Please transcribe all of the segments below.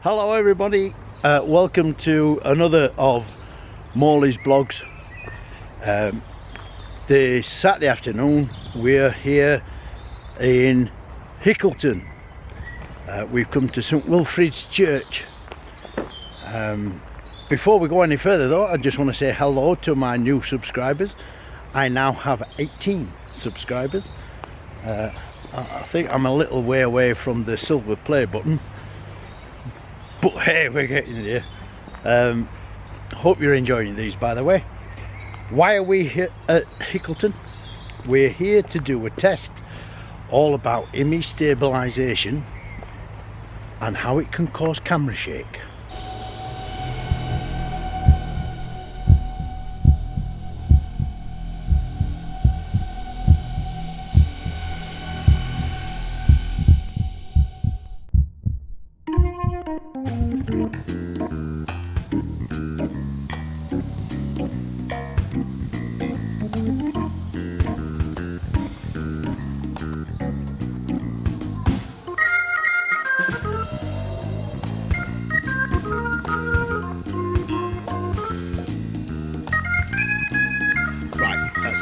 Hello everybody, welcome to another of Morley's Blogs. This Saturday afternoon we're here in Hickleton. We've come to St Wilfrid's Church. Before we go any further though, I just want to say hello to my new subscribers. I now have 18 subscribers. I think I'm a little way away from the silver play button, but hey, we're getting there. Hope you're enjoying these, by the way. Why are we here at Hickleton? We're here to do a test all about image stabilisation and how it can cause camera shake.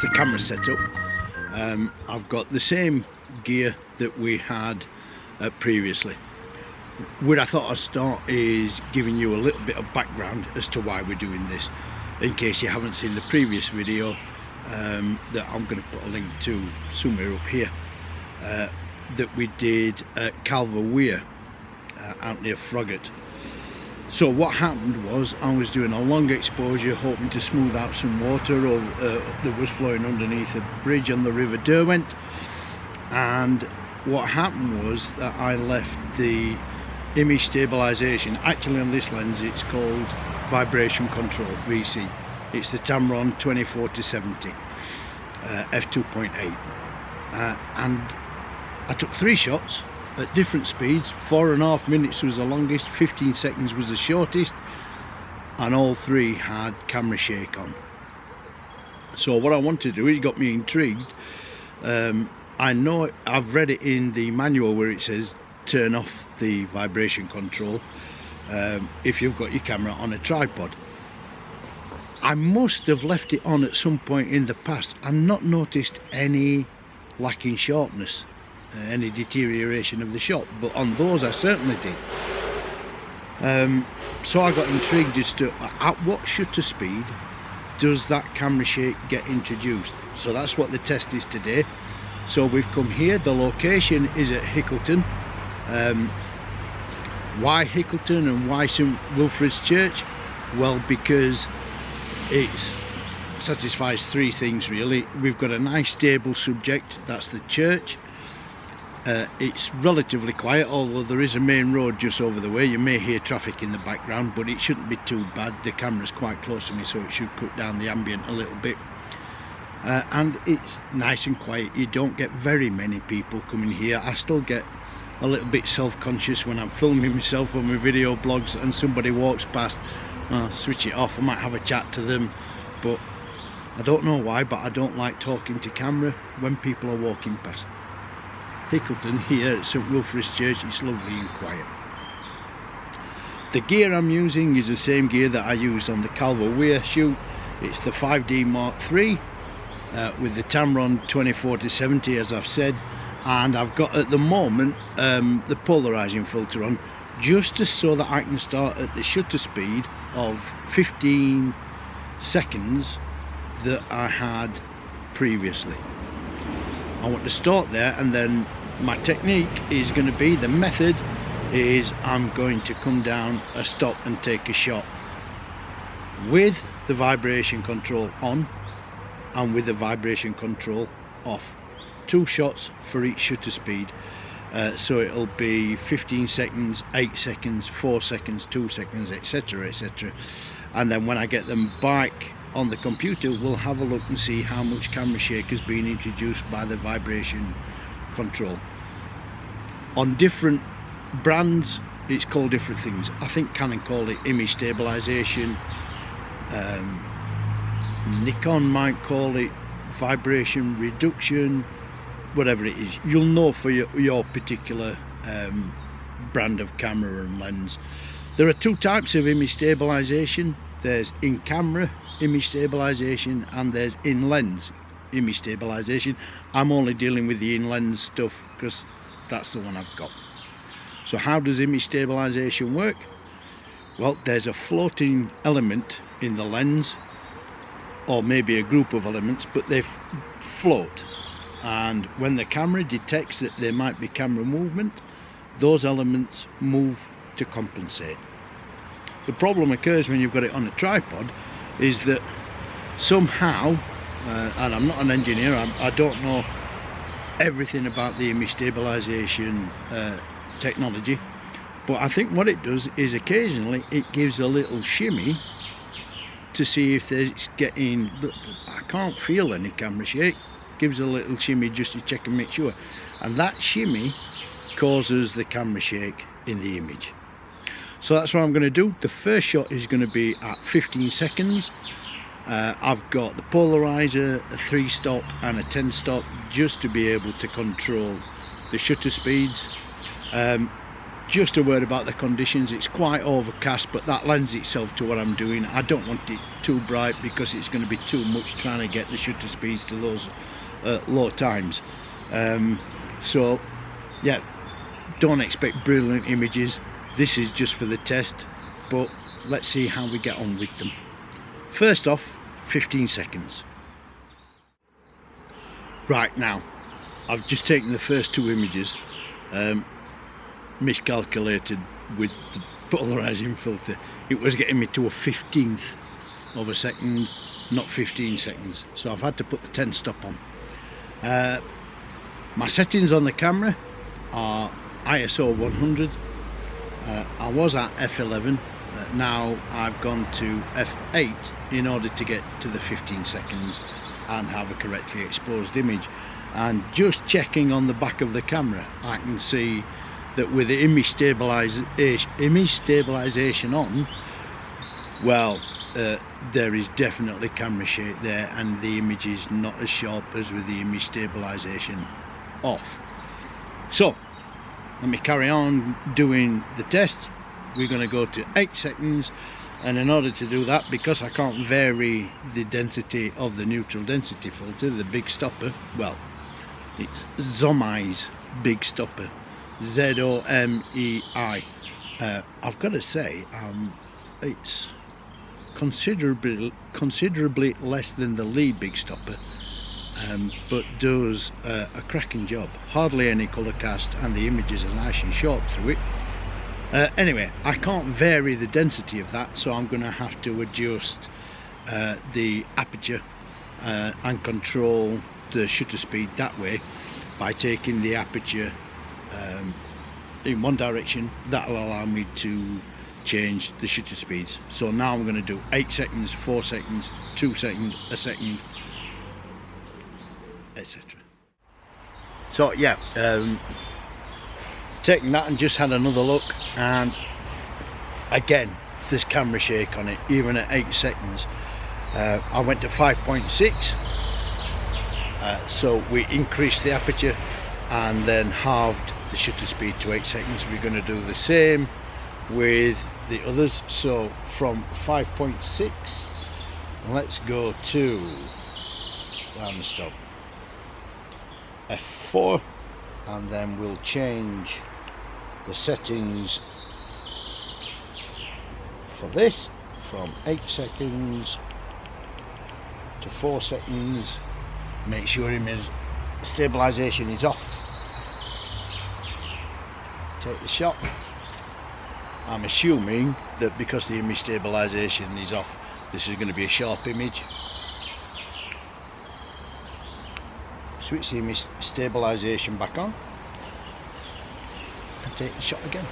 The camera setup. I've got the same gear that we had previously. Where I thought I'd start is giving you a little bit of background as to why we're doing this, in case you haven't seen the previous video that I'm going to put a link to somewhere up here, that we did at Calver Weir out near Froggatt. So what happened was I was doing a long exposure, hoping to smooth out some water that was flowing underneath a bridge on the River Derwent, and what happened was that I left the image stabilisation. Actually on this lens it's called vibration control, VC. It's the Tamron 24-70 f2.8, and I took 3 shots at different speeds. 4.5 minutes was the longest, 15 seconds was the shortest, and all 3 had camera shake on. So what I want to do, it got me intrigued. I know I've read it in the manual where it says turn off the vibration control if you've got your camera on a tripod. I must have left it on at some point in the past and not noticed any lack in sharpness, any deterioration of the shot, but on those I certainly did. So I got intrigued as to at what shutter speed does that camera shake get introduced. So that's what the test is today. So we've come here, the location is at Hickleton. Why Hickleton and why St Wilfrid's Church? Well, because it satisfies 3 things really. We've got a nice stable subject, that's the church. It's relatively quiet, although there is a main road just over the way. You may hear traffic in the background, but it shouldn't be too bad. The camera's quite close to me, so it should cut down the ambient a little bit. And it's nice and quiet. You don't get very many people coming here. I still get a little bit self-conscious when I'm filming myself on my video blogs and somebody walks past. I'll switch it off. I might have a chat to them, but I don't know why, but I don't like talking to camera when people are walking past. Hickleton here at St Wilfrid's Church, it's lovely and quiet. The gear I'm using is the same gear that I used on the Calver Weir shoot. It's the 5D Mark III with the Tamron 24-70, as I've said, and I've got at the moment the polarizing filter on, just so that I can start at the shutter speed of 15 seconds that I had previously. I want to start there, and then my technique is going to be, the method is I'm going to come down a stop and take a shot with the vibration control on and with the vibration control off. 2 shots for each shutter speed. So it'll be 15 seconds, 8 seconds, 4 seconds, 2 seconds, etc, etc. And then when I get them back on the computer, we'll have a look and see how much camera shake has been introduced by the vibration control. On different brands it's called different things. I think Canon call it image stabilisation, Nikon might call it vibration reduction, whatever it is. You'll know for your particular brand of camera and lens. There are two types of image stabilisation. There's in camera image stabilisation and there's in lens image stabilisation. I'm only dealing with the in lens stuff because that's the one I've got. So how does image stabilisation work? Well, there's a floating element in the lens, or maybe a group of elements, but they float, and when the camera detects that there might be camera movement, those elements move to compensate. The problem occurs when you've got it on a tripod is that somehow, and I'm not an engineer, I don't know everything about the image stabilisation technology, but I think what it does is occasionally it gives a little shimmy to see if it's getting, I can't feel any camera shake, gives a little shimmy just to check and make sure, and that shimmy causes the camera shake in the image. So that's what I'm going to do. The first shot is going to be at 15 seconds. I've got the polarizer, a 3-stop and a 10-stop just to be able to control the shutter speeds. Just a word about the conditions, it's quite overcast, but that lends itself to what I'm doing. I don't want it too bright because it's going to be too much trying to get the shutter speeds to those low times. So yeah, don't expect brilliant images. This is just for the test, but let's see how we get on with them. First off, 15 seconds. Right, now I've just taken the first two images, miscalculated with the polarizing filter. It was getting me to a 15th of a second, not 15 seconds, so I've had to put the 10 stop on. My settings on the camera are ISO 100. I was at f11, now I've gone to f8 in order to get to the 15 seconds and have a correctly exposed image. And just checking on the back of the camera, I can see that with the image stabilisation on, well, there is definitely camera shake there, and the image is not as sharp as with the image stabilisation off. So let me carry on doing the test. We're going to go to 8 seconds, and in order to do that, because I can't vary the density of the neutral density filter, the big stopper, well, it's Zomei's big stopper, Z-O-M-E-I. I've got to say, it's considerably less than the Lee big stopper, but does a cracking job. Hardly any colour cast, and the images are nice and sharp through it. Anyway, I can't vary the density of that, so I'm going to have to adjust the aperture and control the shutter speed that way by taking the aperture in one direction. That'll allow me to change the shutter speeds. So now I'm going to do 8 seconds, 4 seconds, 2 seconds, a second, etc. So yeah, taking that and just had another look, and again there's camera shake on it even at 8 seconds. I went to 5.6, so we increased the aperture and then halved the shutter speed to 8 seconds. We're going to do the same with the others, so from 5.6 let's go to down the stop F4, and then we'll change the settings for this from 8 seconds to 4 seconds. Make sure image stabilisation is off. Take the shot. I'm assuming that because the image stabilisation is off, this is going to be a sharp image. Switch the image stabilisation back on and take the shot again.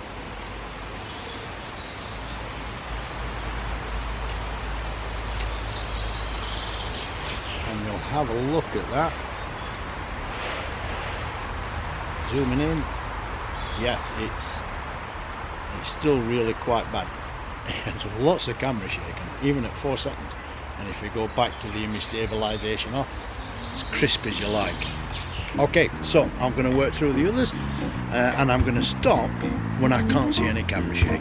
And you'll have a look at that. Zooming in, yeah, it's still really quite bad. There's lots of camera shaking, even at 4 seconds. And if you go back to the image stabilisation off, as crisp as you like. Okay, so I'm going to work through the others and I'm going to stop when I can't see any camera shake.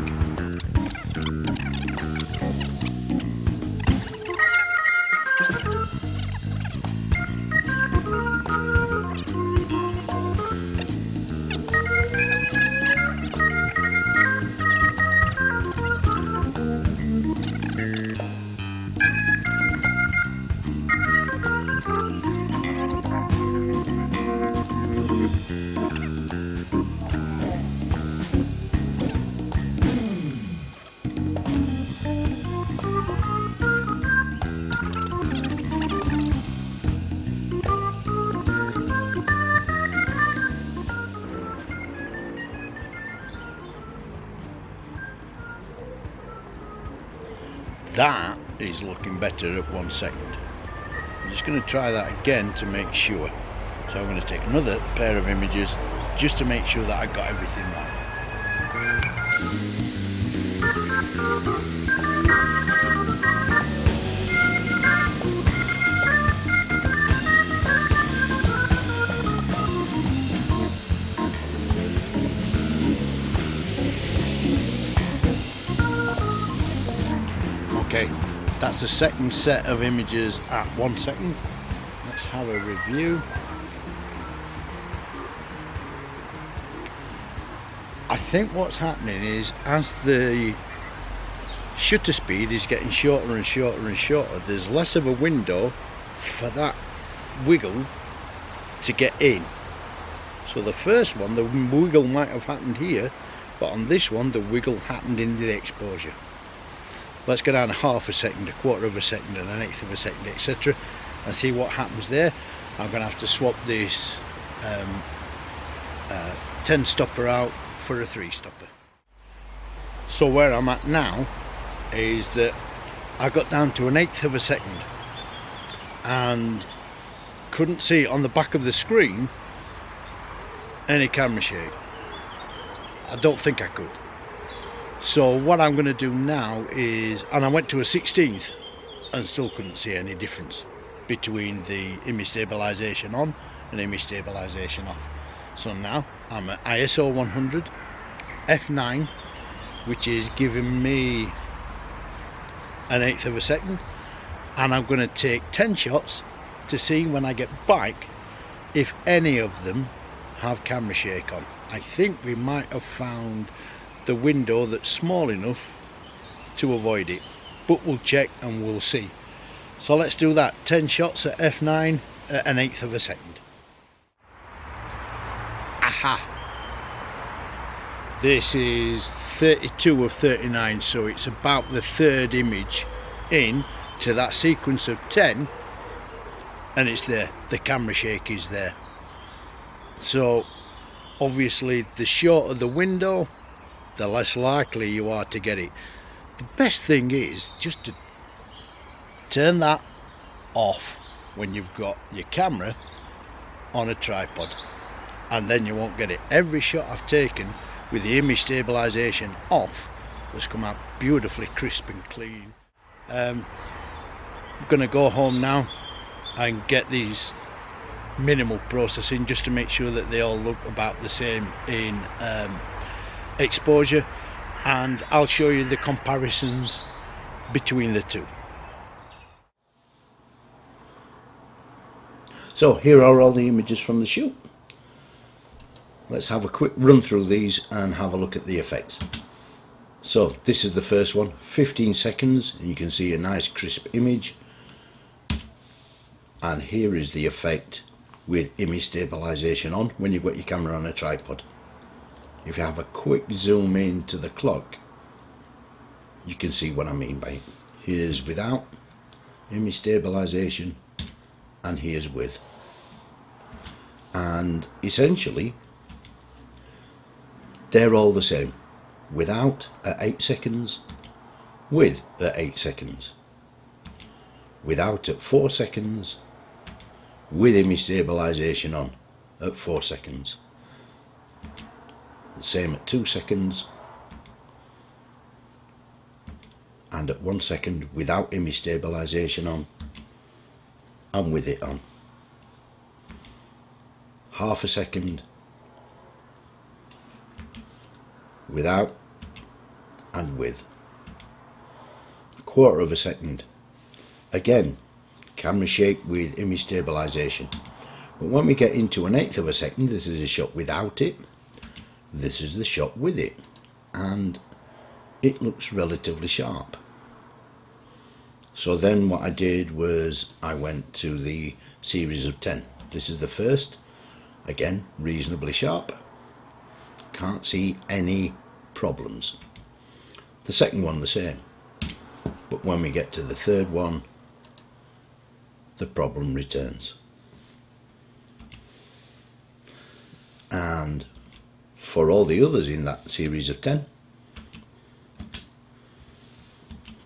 That is looking better at 1 second. I'm just going to try that again to make sure. So I'm going to take another pair of images just to make sure that I got everything right. Okay, that's the second set of images at 1 second. Let's have a review. I think what's happening is as the shutter speed is getting shorter and shorter and shorter, there's less of a window for that wiggle to get in. So the first one, the wiggle might have happened here, but on this one the wiggle happened in the exposure. Let's go down half a second, a quarter of a second and an eighth of a second, etc. and see what happens there. I'm going to have to swap this 10 stopper out for a 3 stopper. So where I'm at now is that I got down to an eighth of a second and couldn't see on the back of the screen any camera shake. I don't think I could. So what I'm going to do now is, and I went to a 16th and still couldn't see any difference between the image stabilisation on and image stabilisation off. So now I'm at ISO 100 f9, which is giving me an eighth of a second, and I'm going to take 10 shots to see when I get back if any of them have camera shake on. I think we might have found the window that's small enough to avoid it, but we'll check and we'll see. So let's do that. 10 shots at f9 at an eighth of a second. Aha! This is 32 of 39, so it's about the third image in to that sequence of 10, and it's there. The camera shake is there. So obviously the shorter the window, the less likely you are to get it. The best thing is just to turn that off when you've got your camera on a tripod, and then you won't get it. Every shot I've taken with the image stabilisation off has come out beautifully crisp and clean. I'm going to go home now and get these minimal processing just to make sure that they all look about the same in exposure, and I'll show you the comparisons between the two. So here are all the images from the shoot. Let's have a quick run through these and have a look at the effects. So this is the first one, 15 seconds, and you can see a nice crisp image, and here is the effect with image stabilisation on when you've got your camera on a tripod. If you have a quick zoom in to the clock, you can see what I mean by it. Here's without image stabilisation and here's with. And essentially they're all the same. Without at 8 seconds, with at 8 seconds. Without at 4 seconds, with image stabilisation on at 4 seconds. The same at 2 seconds, and at 1 second without image stabilisation on and with it on. half a second without and with, a quarter of a second again, camera shake with image stabilisation. But when we get into an eighth of a second, this is a shot without it, this is the shot with it, and it looks relatively sharp. So then what I did was I went to the series of 10. This is the first, again reasonably sharp, can't see any problems. The second one the same, but when we get to the third one, the problem returns. And for all the others in that series of 10,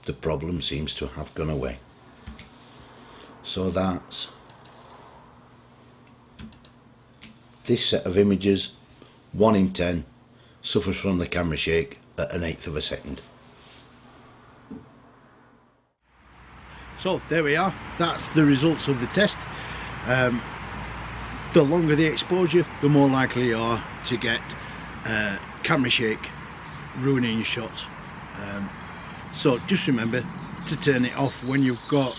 the problem seems to have gone away. So that's this set of images. 1 in 10 suffers from the camera shake at an eighth of a second. So there we are, that's the results of the test. The longer the exposure, the more likely you are to get camera shake ruining your shots. So just remember to turn it off when you've got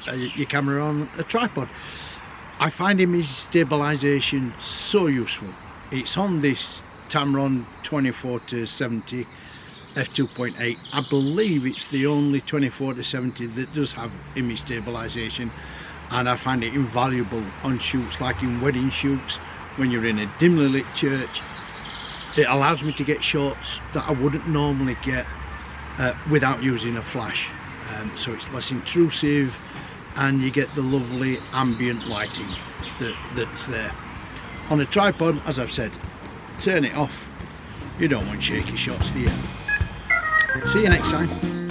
your camera on a tripod. I find image stabilisation so useful. It's on this Tamron 24-70 f2.8. I believe it's the only 24-70 that does have image stabilisation, and I find it invaluable on shoots, like in wedding shoots, when you're in a dimly lit church. It allows me to get shots that I wouldn't normally get without using a flash, so it's less intrusive and you get the lovely ambient lighting that's there. On a tripod, as I've said, turn it off. You don't want shaky shots, do you? See you next time.